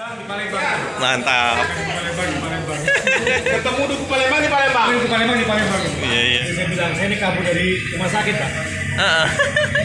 Di Palembang. Mantap. Di Palembang. Ketemu Duku Palembang di Palembang. Di Palembang. Iya, iya. Jadi saya bilang, saya ini kabur dari rumah sakit, Pak. Heeh.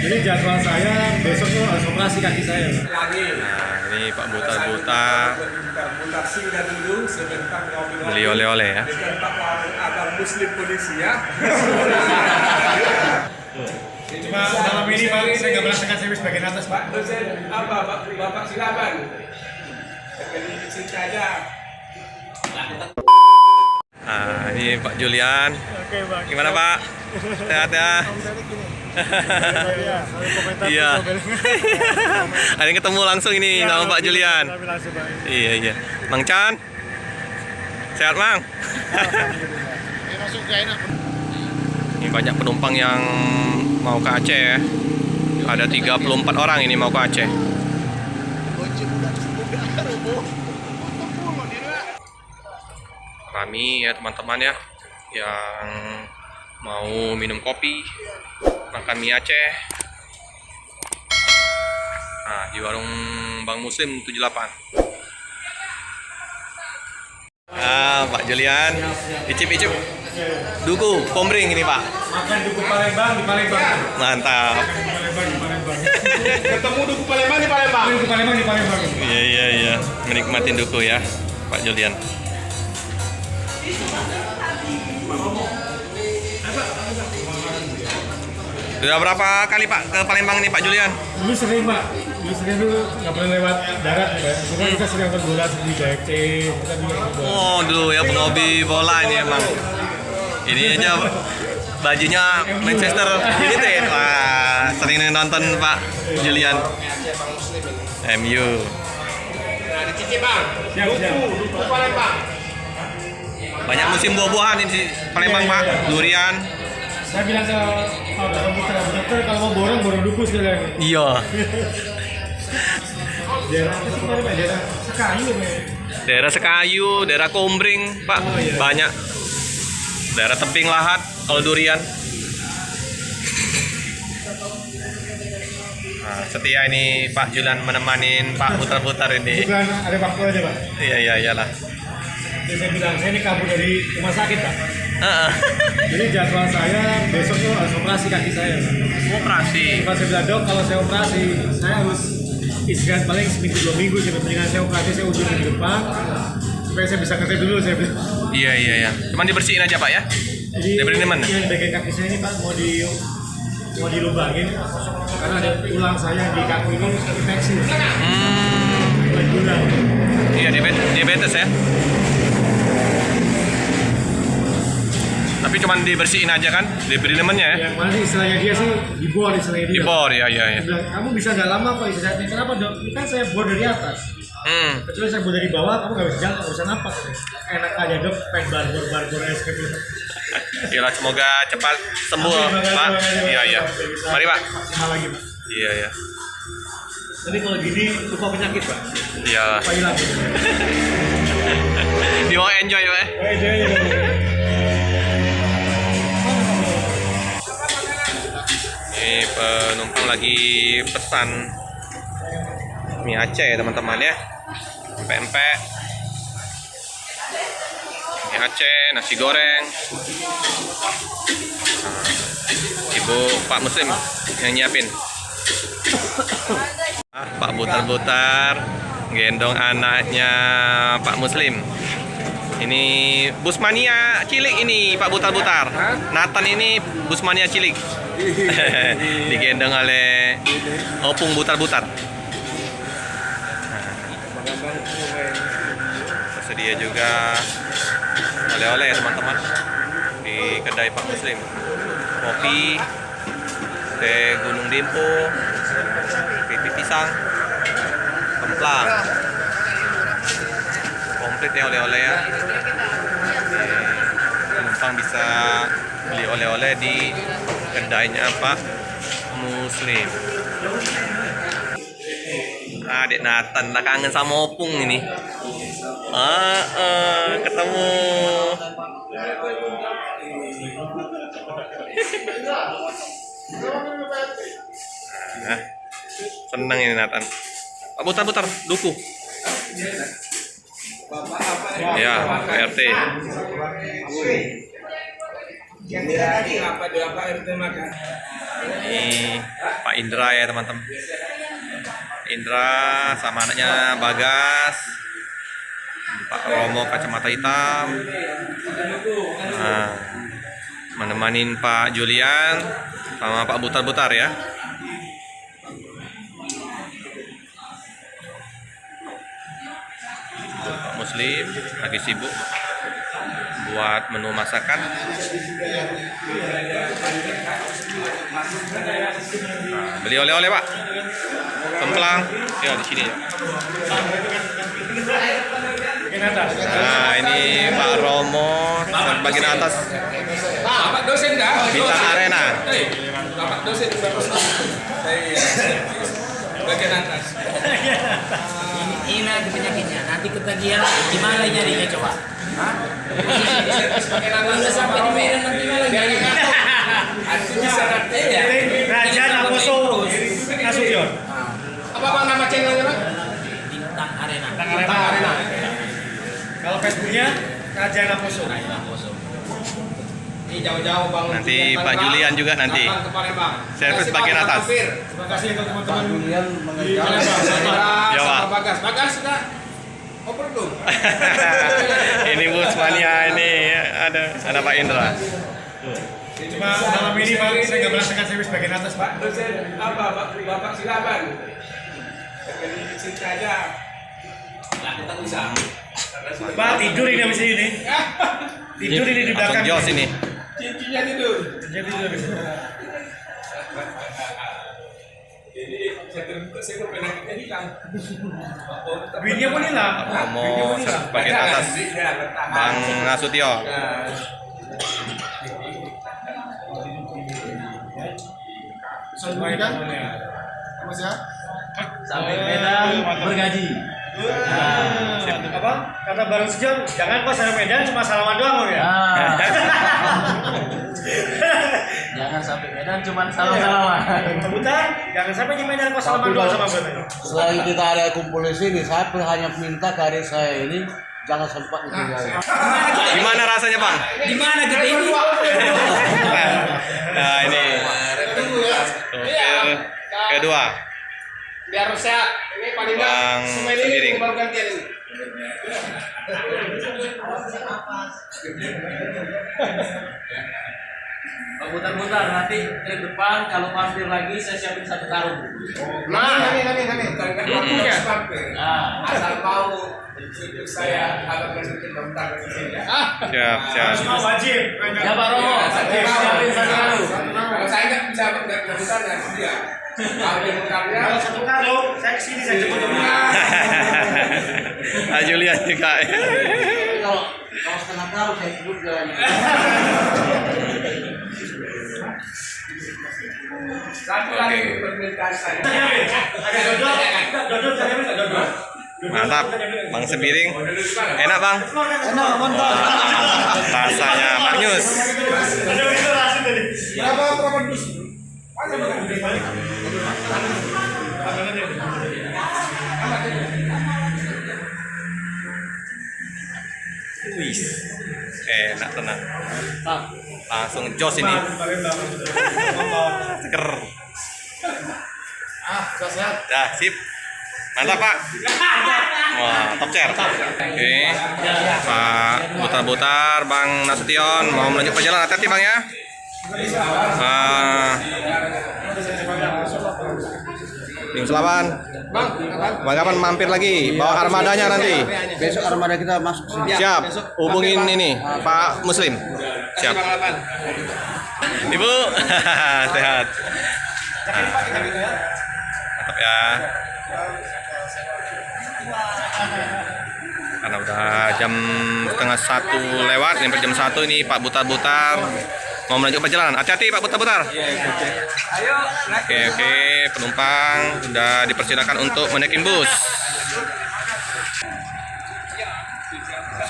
Jadi jadwal saya besok tuh harus operasi kaki saya. Lagi. Nah, ini Pak Butar-Butar Butar singgah dulu sebentar ngobrol. beli oleh-oleh ya. Dengan Pak Abang Muslim polisi ya. Cuma malam ini Pak, saya nggak merasakan servis bagian atas, Pak. Dosen apa Bapak silakan. Terkait cerita aja. Nah, ini Pak Julian. Oke, Pak. Gimana Pak? Sehat ya? Iya. Ada yang ketemu langsung ini sama Pak Julian. Iya, iya. Mang Chan. Sehat, Mang? Ini banyak penumpang yang mau ke Aceh ya. Ada 34 orang ini mau ke Aceh. Rami ya teman-teman ya, yang mau minum kopi, makan mie Aceh. Nah, di warung Bang Muslim 78. Ah, Pak Julian, icip-icip duku komring ini Pak. Makan Duku Palembang di Palembang. Mantap. Di Palembang. Ketemu Duku Palembang di Palembang. Di Palembang. Iya, iya, iya. Menikmatin duku ya, Pak Julian. Sudah berapa kali Pak ke Palembang ini Pak Julian? Dulu sering, Pak. Dulu nggak pernah lewat darat ya, Pak. Cuma kita sering nonton bola di KFC. Kita juga nonton bola. Oh, dulu ya penghobi bola ini emang. Ini aja bajunya Manchester United. Wah, sering nonton Pak Julian. MU. Nah, dicicip Bang. Duku Palembang. Banyak musim buah-buahan ini di Palembang Pak. Durian. Saya bilang ke dokter kalau mau borong duku sekalian. Iya. Daerah apa sih kemarin, Pak? Daerah Sekayu, Pak. Daerah Sekayu, daerah Kombring Pak. Banyak. Daerah tebing lahat kalau durian. Nah, setia ini Pak Julian menemanin Pak Butar-Butar ini. Bukan ada waktu aja, Pak. Iya, iya, iyalah. Jadi saya bilang, saya ini kabur dari rumah sakit, Pak. Heeh. Jadi jadwal saya besok tuh harus operasi kaki saya, Pak. Operasi. Pas saya bilang, Dok, kalau saya operasi, saya harus istirahat paling seminggu 2 minggu. Sebetulnya saya operasi, saya uji minggu depan supaya saya bisa kerja dulu, saya bilang. Iya, iya, iya. Cuman dibersihin aja Pak ya. Jadi Diberi teman. yang bagian kaki saya ini, Pak, mau dilubangin karena ada tulang saya di kaki ini infeksi. Gula. Iya, diabetes ya. Tapi cuman dibersihin aja kan, diberi temennya ya. Yang mana sih istilahnya dia sih dibor istilahnya dia. Dibor, ya, ya, ya. Dia bilang, kamu bisa nggak lama kok istirahatnya. Kenapa, Dok? Ini kan saya bor dari atas. Kecuali saya bor dari bawah, kamu nggak bisa jalan, nggak bisa napas. Enak aja, Dok, pengen barbor es gitu. Iyalah, semoga cepat sembuh Pak. Iya, iya. Mari Pak. Maksimal lagi, Pak. Iya, iya. Tapi kalau gini lupa penyakit, Pak. Iya. Pak hilang. Dia mau enjoy ya. Ini penumpang lagi pesan mie Aceh ya teman-teman ya. Empek-empek. Mie Aceh, nasi goreng. Nah, Ibu Pak Muslim yang nyiapin. Pak Butar-Butar gendong anaknya Pak Muslim. Ini busmania cilik ini Pak Butar-Butar. Nathan ini busmania cilik. Digendong oleh Opung Butar-Butar. Tersedia juga oleh-oleh ya teman-teman di kedai Pak Muslim. Kopi, teh Gunung Dempo, pipi pisang, kemplang. Komplit ya oleh-oleh ya. Penumpang bisa beli oleh-oleh di kedainya Pak Muslim. Adik Nathan lah kangen sama Opung ini. Ketemu. Seneng ini Nathan. Putar-putar duku. Bapak apa? Ya, Pak RT. Apa dia Pak RT makan? Ini Pak Indra ya teman-teman. Indra sama anaknya Bagas. Pak Romo kacamata hitam. Nah, menemanin Pak Julian sama Pak Butar-Butar ya. Pak Muslim lagi sibuk buat menu masakan. Nah, beli oleh-oleh Pak. Kemplang ya di sini. Nah ini Pak Romo bagian atas Bapak dosen dah. Bintang Arena. Bapak dosen bagian atas. Ini lagi penyakitnya. Nanti ketagihan gimana nyarinya coba? Hah? Udah sampai di Medan nanti malah nyarinya. Artinya syaratnya ya. Raja Naposo Nasution. Apa Bang nama channelnya Bang? Bintang Arena. Bintang Arena. Kalau Facebooknya Raja Naposo. Ini jauh-jauh Bang. Nanti Pak Julian juga nanti. Ke Palembang. Servis bagian atas. Terima kasih untuk teman-teman di Ya, Pak. Bagas, Bagas sudah oper belum? Ini bus mania ini ada Pak Indra. Cuma malam ini Pak, saya nggak merasakan servis bagian atas Pak. Dosen apa Bapak silakan. Jadi di sini aja. Kita bisa. Pak tidur ini habis ini. Tidur ini di belakang. Langsung jos ini. Cincinnya tidur. Jadi tidur habis ini. Jadi saya terbuka saya kok penyakitnya hilang. Duitnya pun hilang. Romo servis bagian atas Bang Nasution. Sampai kan? Mas ya? Sampai Medan bergaji. Apa? Kata bareng sejam, jangan pas saya Medan cuma salaman doang ya. Jangan sampai Medan cuma salam-salaman. Kebutan, jangan sampai di Medan pas salaman doang sama gue. Selain kita ada kumpul di sini, saya hanya minta dari saya ini jangan sempat ditinggalin. Gimana rasanya Bang? Di mana kita ini? Nah ini kedua Biar sehat. Ini paling Bang Sembiring. baru gantian ini. Putar-putar nanti trip depan kalau mampir lagi saya siapin satu karung. Nah, ini. Mampir. Nah, Asal mau hidup saya agak berhenti bentar di sini. Siap. Semua wajib. ya Pak Romo, siapin satu karung. Kalau saya nggak bisa berhenti ya dia. Kalau dia berkarya, Kalau satu karung, saya kesini saya jemput dulu. Pak Julian juga. Tapi kalau setengah tahun saya sebut jalannya. satu lagi permintaan saya. Ada dodol. Mantap Bang Sembiring. Enak Bang? Enak, mantap. Rasanya maknyus. Berapa dus? Wih, enak tenang. Langsung jos ini. Seger. Dah, sip. Mantap Pak. Wah, top chair. Oke. Pak Butar-Butar, Bang Nasution mau melanjut perjalanan. Hati-hati Bang ya. Minggu Selawan. Bang kapan mampir lagi? Bawa armadanya nanti. Besok armada kita masuk sini. Siap. Hubungin ini Pak Muslim. Siap. Ibu sehat. Mantap ya. Karena udah jam setengah 1 lewat, sampai jam 1 ini Pak Butar-Butar mau melanjutkan perjalanan. Hati-hati Pak Butar-Butar. Oke, penumpang sudah dipersilakan untuk menaikin bus.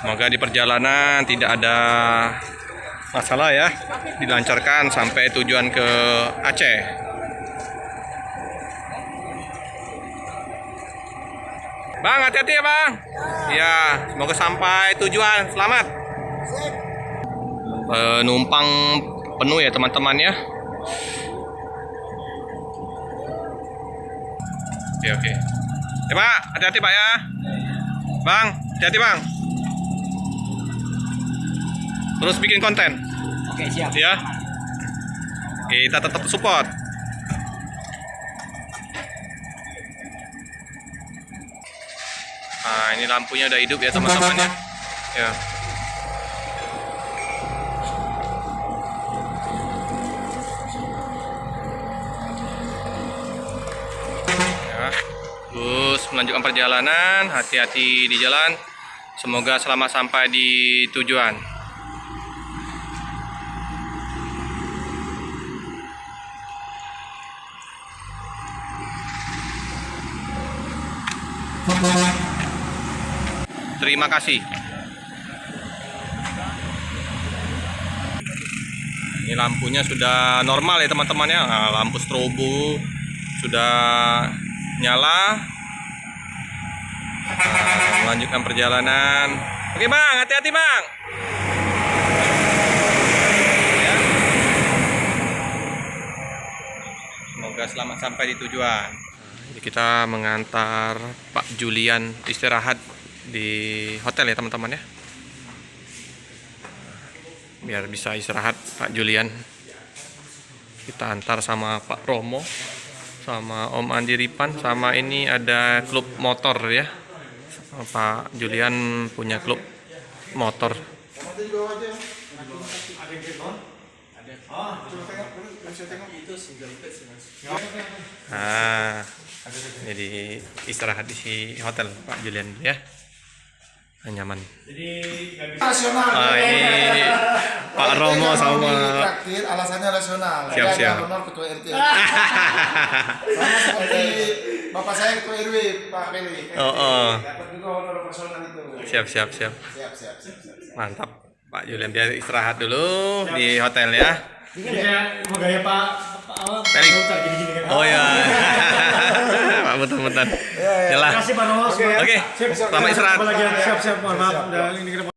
Semoga di perjalanan tidak ada masalah ya, dilancarkan sampai tujuan ke Aceh. Bang, hati-hati ya bang. Ya, semoga sampai tujuan. Selamat. Penumpang penuh ya teman-teman ya. Oke. Ya pak, hati-hati pak ya. Bang, hati-hati bang. Terus bikin konten. Oke, siap. Ya. Kita tetap support. Nah, ini lampunya udah hidup ya teman-teman ya. Ya. Ya. Terus melanjutkan perjalanan, hati-hati di jalan. Semoga selamat sampai di tujuan. Terima kasih. Ini lampunya sudah normal ya teman-teman ya. Nah, lampu strobo sudah nyala. Nah, melanjutkan perjalanan. Oke bang, hati-hati bang. Ya. Semoga selamat sampai di tujuan. Jadi kita mengantar Pak Julian istirahat di hotel ya teman-teman ya, biar bisa istirahat Pak Julian. Kita antar sama Pak Romo, sama Om Andi Ripan, sama ini ada klub motor ya. Pak Julian punya klub motor. Nah, jadi istirahat di hotel Pak Julian ya. Nyaman. Rasional. Ini Pak Romo sama Traktir alasannya rasional. Siap, Saya siap. ada honor ketua RT. Sama seperti bapak saya ketua RW Pak Peli. Oh. Dapat juga honor personal itu. Siap. Siap. Mantap. Pak Julian dia istirahat dulu di hotel ya. Ini kayak mau gaya Pak Pelik. Mutar gini-gini kan. Oh ya. Pak Mutar. Yalah. Terima kasih Pak Romo. Oke. Selamat istirahat. Siap, mohon maaf. Udah ini